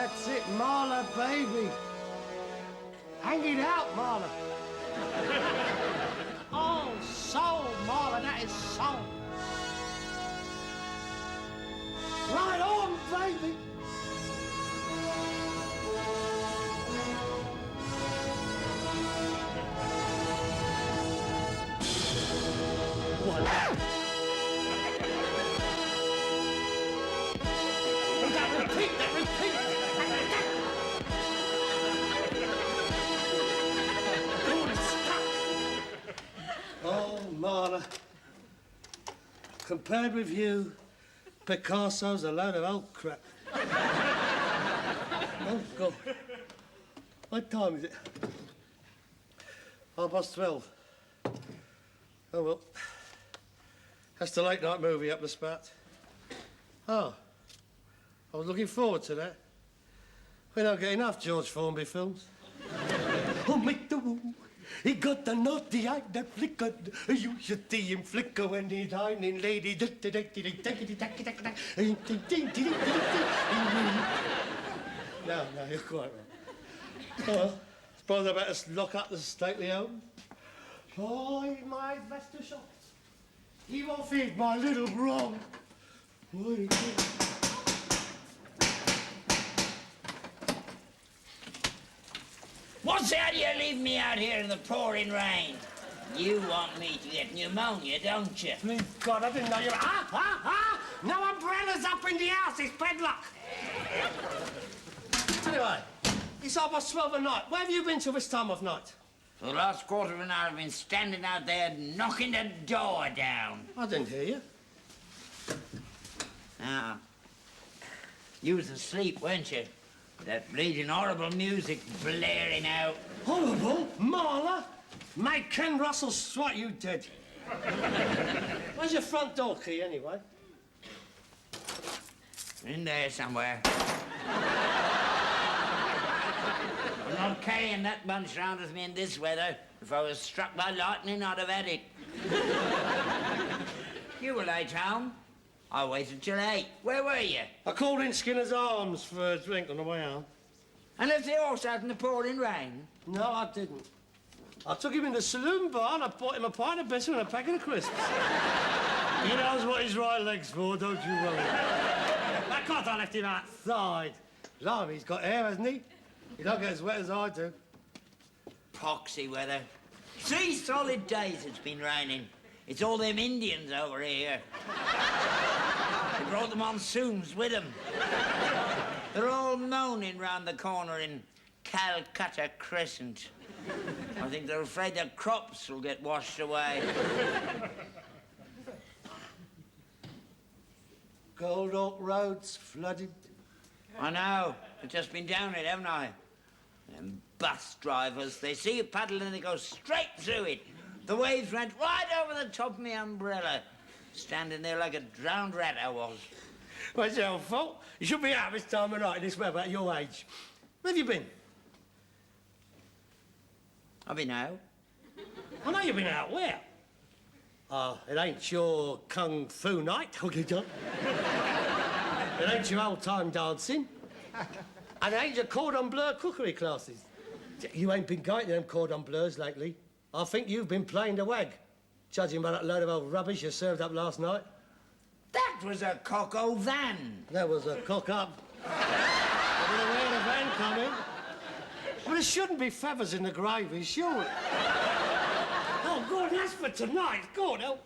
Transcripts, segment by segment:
That's it, Marla, baby. Hang it out, Marla. Oh, soul, Marla, that is soul. Right on, baby. What? Repeat that, repeat that. Oh, Marla. Compared with you, Picasso's a load of old crap. Oh, God. What time is it? 12:30. Oh, well. That's the late night movie up the spout. Oh. I was looking forward to that. We don't get enough George Formby films. Oh, make the woo. He got the naughty eye that flickered. You should see him flicker when he's dining, lady. No, you're quite right. Well, suppose I better lock up the stately home. Oh, my master shot. He won't feed my little brom. What's that you leave me out here in the pouring rain? You want me to get pneumonia, don't you? Please, God, I didn't know you were... No umbrellas up in the house, it's bedlock. Anyway, it's 12:30 at night. Where have you been till this time of night? For the last quarter of an hour, I've been standing out there knocking the door down. I didn't hear you. Now, you was asleep, weren't you? That bleeding horrible music blaring out. Horrible? Marla? Make Ken Russell strike you dead. Where's your front door key, anyway? In there somewhere. I'm not carrying that bunch round with me in this weather. If I was struck by lightning, I'd have had it. You were late home. I waited till 8. Where were you? I called in Skinner's Arms for a drink on the way home. And left the horse out in the pouring rain? No, I didn't. I took him in the saloon bar and I bought him a pint of bitter and a packet of crisps. He knows what his right leg's for, don't you worry. That God, I left him outside. Blimey, he's got hair, hasn't he? He don't get as wet as I do. Poxy weather. 3 solid days it's been raining. It's all them Indians over here. They brought the monsoons with them. They're all moaning round the corner in Calcutta Crescent. I think they're afraid their crops will get washed away. Gold Oak Road's flooded. I know. I've just been down it, haven't I? Them bus drivers, they see a puddle and they go straight through it. The waves went right over the top of my umbrella. Standing there like a drowned rat I was. Well, it's your fault. You should be out this time of night in this weather at your age. Where have you been? I've been out. I know you've been out. Where? Oh, it ain't your kung fu night, okay, John? It ain't your old-time dancing. And it ain't your cordon bleu cookery classes. You ain't been going to them cordon bleus lately. I think you've been playing the wag, judging by that load of old rubbish you served up last night. That was a cock-o' van. That was a cock-up. I don't know where the van coming. Well, there shouldn't be feathers in the gravy, sure. Oh, God, that's for tonight. God help.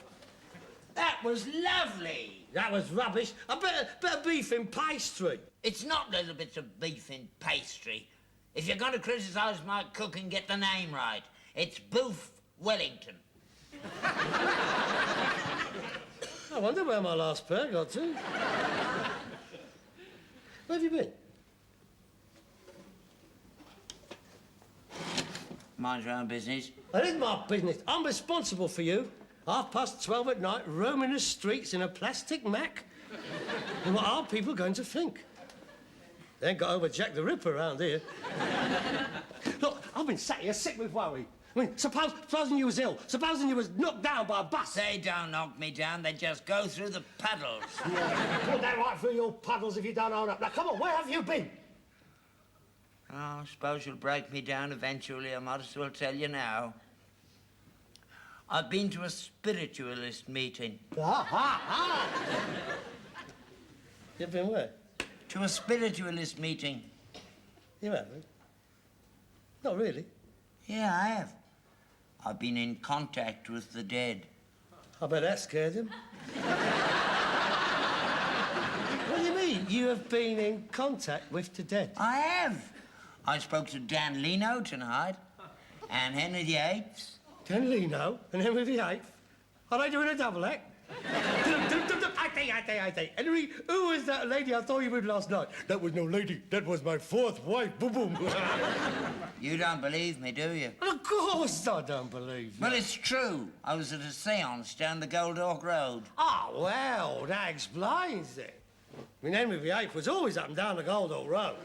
That was lovely. That was rubbish. A bit of beef in pastry. It's not little bits of beef in pastry. If you're going to criticise my cooking, get the name right. It's Boof Wellington. I wonder where my last pair got to. Where have you been? Mind your own business. It isn't my business. I'm responsible for you. 12:30 at night, roaming the streets in a plastic Mac. And what are people going to think? They ain't got over Jack the Ripper around here. Look, I've been sat here sick with worry. I mean, supposing you was ill, supposing you was knocked down by a bus. They don't knock me down, they just go through the puddles. Yeah, put that right through your puddles if you don't own up. Now, come on, where have you been? Oh, I suppose you'll break me down eventually. I might as well tell you now. I've been to a spiritualist meeting. You've been where? To a spiritualist meeting. You haven't? Not really. Yeah, I have. I've been in contact with the dead. I bet that scared him. What do you mean? You have been in contact with the dead? I have. I spoke to Dan Leno tonight, and Henry VIII. Dan Leno and Henry VIII? Are they doing a double act? I think. Henry, who was that lady I thought you with last night? That was no lady. That was my fourth wife. Boom, boom. You don't believe me, do you? Of course I don't believe you. Well, it's true. I was at a seance down the Gold Hawk Road. Oh, well, that explains it. I mean, Henry VIII was always up and down the Gold Hawk Road.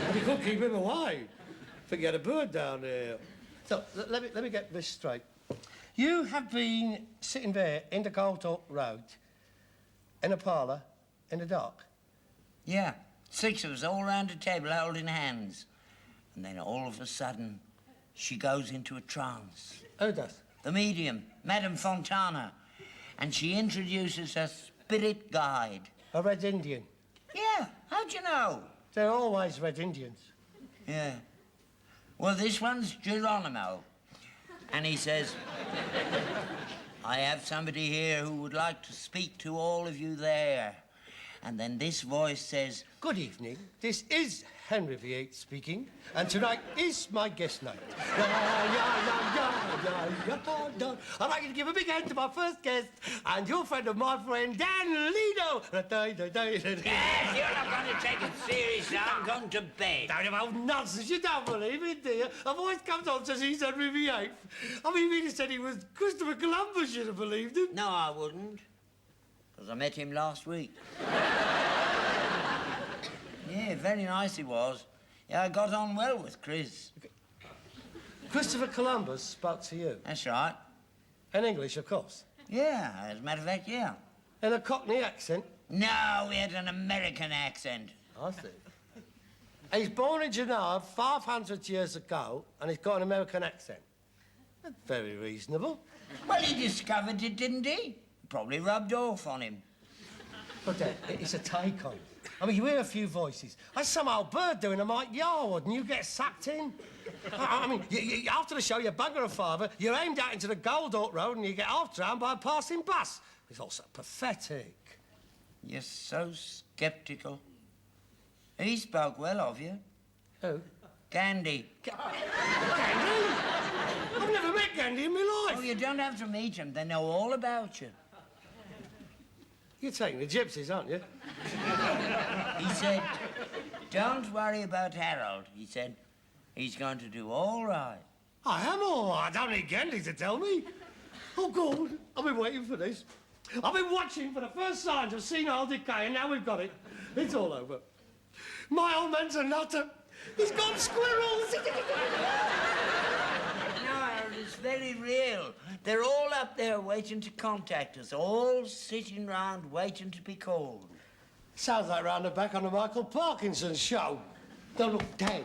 And you couldn't keep him away. I think you had a bird down there. So, let me get this straight. You have been sitting there in the Gold Hawk Road, in a parlour, in the dark? Yeah, 6 of us all round a table holding hands. And then all of a sudden, she goes into a trance. Who does? The medium, Madame Fontana. And she introduces a spirit guide. A Red Indian? Yeah, how'd you know? They're always Red Indians. Yeah. Well, this one's Geronimo. And he says, I have somebody here who would like to speak to all of you there. And then this voice says, Good evening. This is Henry VIII speaking, and tonight is my guest night. I'd like you to give a big hand to my first guest and your friend of my friend, Dan Leno. yes, you're not going to take it seriously. I'm going to bed. Don't have nonsense. You don't believe it, do you? A voice comes on and says he's Henry VIII. I mean, if he said he was Christopher Columbus, you'd have believed him. No, I wouldn't. Because I met him last week. Yeah, very nice he was. Yeah, I got on well with Chris. Christopher Columbus spoke to you? That's right. In English, of course? Yeah, as a matter of fact, yeah. In a Cockney accent? No, he had an American accent. I see. He's born in Genoa 500 years ago, and he's got an American accent. That's very reasonable. Well, he discovered it, didn't he? Probably rubbed off on him. But it's a take-on. I mean, you hear a few voices. That's some old bird doing a Mike Yarwood, and you get sucked in. I mean, after the show, you bugger a father, you're aimed out into the Gold Hawk Road, and you get half-drowned by a passing bus. It's also pathetic. You're so sceptical. He spoke well of you. Who? Ghandi. Ghandi? I've never met Ghandi in my life. Oh, you don't have to meet him. They know all about you. You're taking the gypsies, aren't you? He said, don't worry about Harold. He said, he's going to do all right. I am all right. I don't need Ghandi to tell me. Oh, God, I've been waiting for this. I've been watching for the first signs of senile decay, and now we've got it. It's all over. My old man's a nutter. He's got squirrels. No, Harold, it's very real. They're all up there waiting to contact us, all sitting round waiting to be called. Sounds like round the back on the Michael Parkinson show. No, look, Dad.